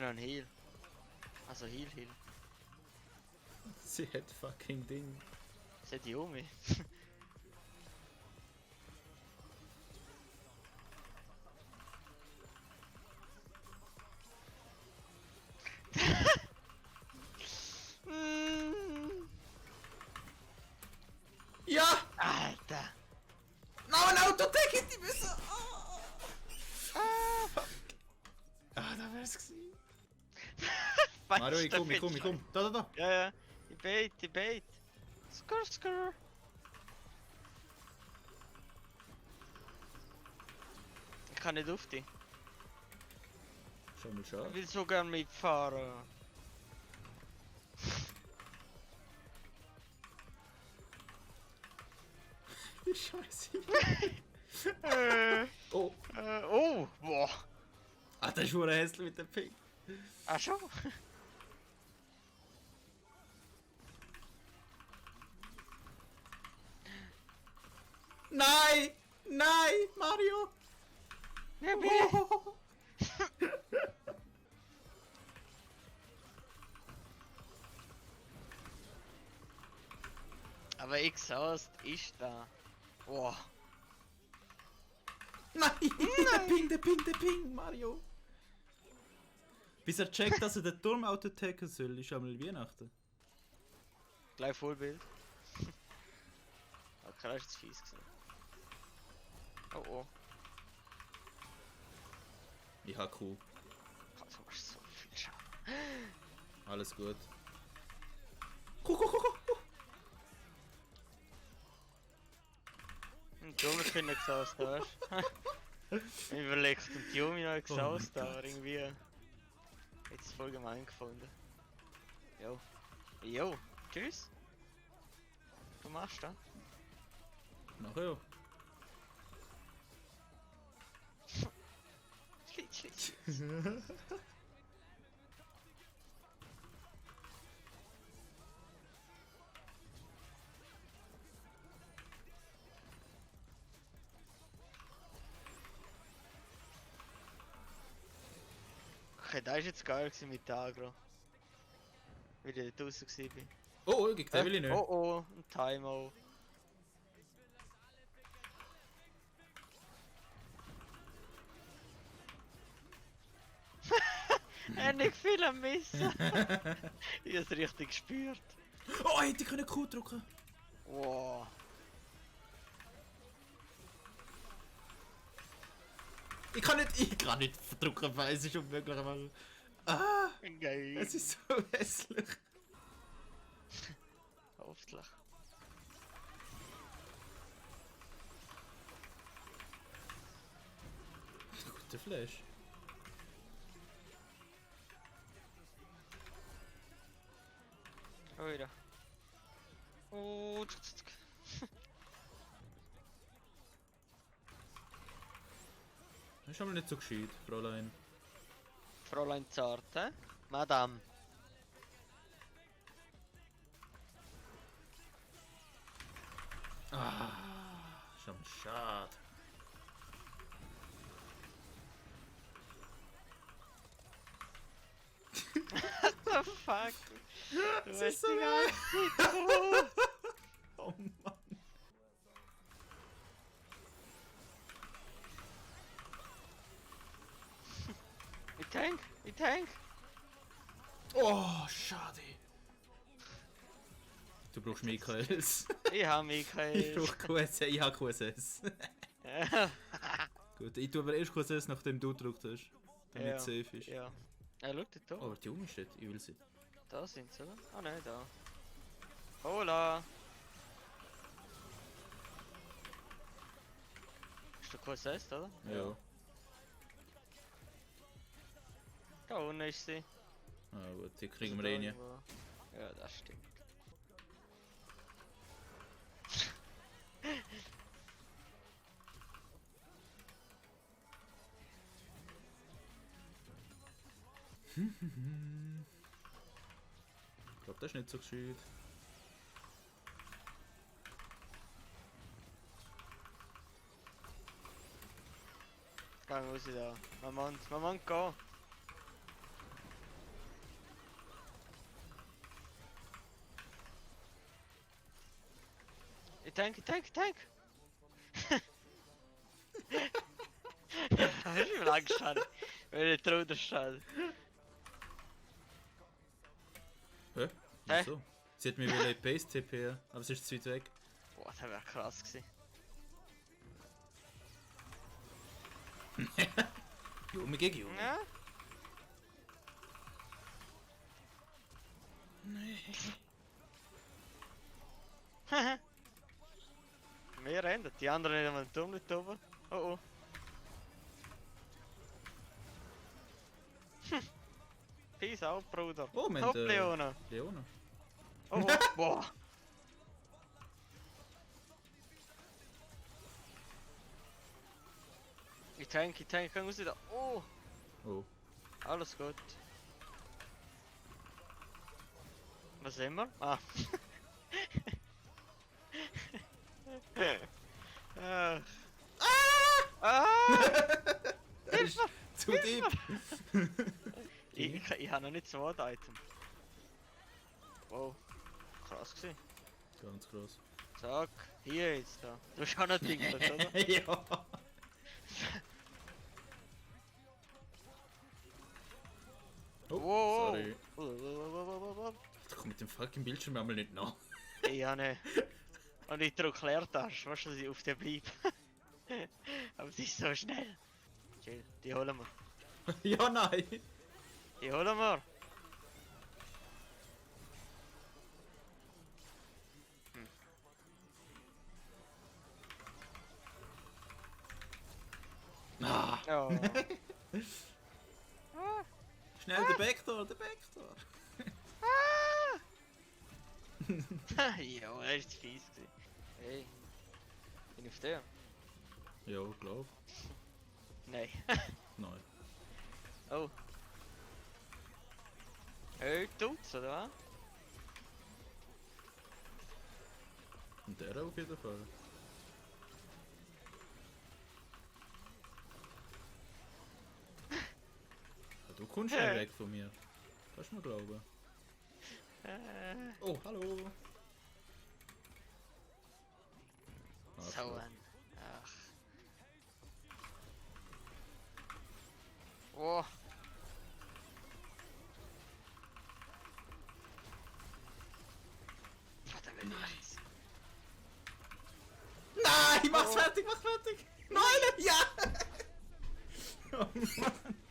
noch ein Heal. Also Heal. Sie hat fucking Ding. Das hat Yumi. Ja! Alter! Nein, ein Autotech hätte ich müssen! Fuck! Ah, da wär's gewesen. Mario, ich komm. Da. Ja. Ich bait. Skrr. Ich kann nicht auf dich. Schon mal Ich schade. will so gern mitfahren. Scheiße. Oh. Oh! Boah! Ah, das ist schon hässlich mit dem Ping. Ach schon? Nein! Mario! Ja, bitte! Oh. Aber Exhaust ist da. Boah! Nein! Der Ping, Mario! Bis er checkt, dass er den Turm autotacken soll, ist einmal Weihnachten. Gleich Vollbild. Okay, das ist jetzt fies gewesen. Oh. Ich hab Kuh. Du machst so viel Schaden. Alles gut. Und die Yumi können Exhaust da, weißt du? Ich überlegt und die Yumi noch Exhaust da, aber irgendwie. Jetzt voll gemein gefunden. Jo, tschüss. Du machst das? Nachher ja. Schlitz. Okay, das war jetzt geil mit Agro. Wie ich dort draußen war. Oh, gegen den will ich nicht. Oh, ein Timeout. Er hat nicht viel am Missen. Ich hab's richtig gespürt. Oh, hätte ich Q drücken. Wow. Ich kann nicht verdrücken, weil es ist unmöglich. Aber... Ah, Geil. es ist so hässlich. Hoffentlich. Guter Flash. Oh, wieder. Oh, Das ist aber nicht so gescheit, Fräulein. Fräulein Zart, hä? Madame. Ah, schon schade. What the fuck? Das ist so die geil. ganze Zeit Oh Mann. Ich tank! Oh, schade. Du brauchst Michaels. Ich hab Ich Michael. brauch QSS. Ich hab QSS. Gut, ich tue aber erst QSS, nachdem du gedrückt hast. Damit es safe ist. Ja. Schau da. Oh, aber die Junge steht. Ich will sie. Da sind sie, oder? Ah nein, da. Hola! Ist der QSS, oder? Ja. Da unten ist sie. Ah gut, die kriegen wir eh nicht. Ja, das stimmt. Ich glaube, das ist nicht so gescheit. Geh raus da. Mein Mann, geh! Tank. Hast du mir Angst gehabt? Weil ich drunter stand. Hä? Wieso? Sie hat mir wieder in Base TP, aber sie ist zu weit weg. Boah, das wäre krass gewesen. Junge gegen Junge. Ja? Wir rennen, die anderen haben den Turm nicht oben. Oh oh. Peace out, Bruder. Oh, wir Hopp, haben Leona. Leona. Oh, oh. Boah. Ich tank, kann raus da. Oh, Oh. alles gut. Was sehen wir? Ah. Ach. Ah! Das ist zu deep. Ich habe noch nicht so ein Item. Wow, krass gewesen. Ganz groß. Zack, hier jetzt da. Du hast auch noch Ding, oder? Ja. Oh, Wow. sorry. Wow. Da kommt mit dem fucking Bildschirm einmal nicht nach. Ja, ne. Und ich drücke Leertaste, weißt du, dass ich auf der bleibe. Aber sie ist so schnell. Chill, die holen wir. Ja, nein. Die holen wir. Ah. Oh. Schnell, der Backdoor, der Backdoor. Ja, er ist fies gewesen. Hey. Bin ich auf der? Ja, glaub. Nein. Nein. Oh. Hey, tut's, oder was? Und der auf jeden Fall. Ja, du kommst schnell weg von mir. Kannst du mir glauben. Oh, hallo. So ein. Ach. Oh. Warte, wenn nice. Nein, mach's fertig, mach's fertig! Nein, ja! Oh Mann.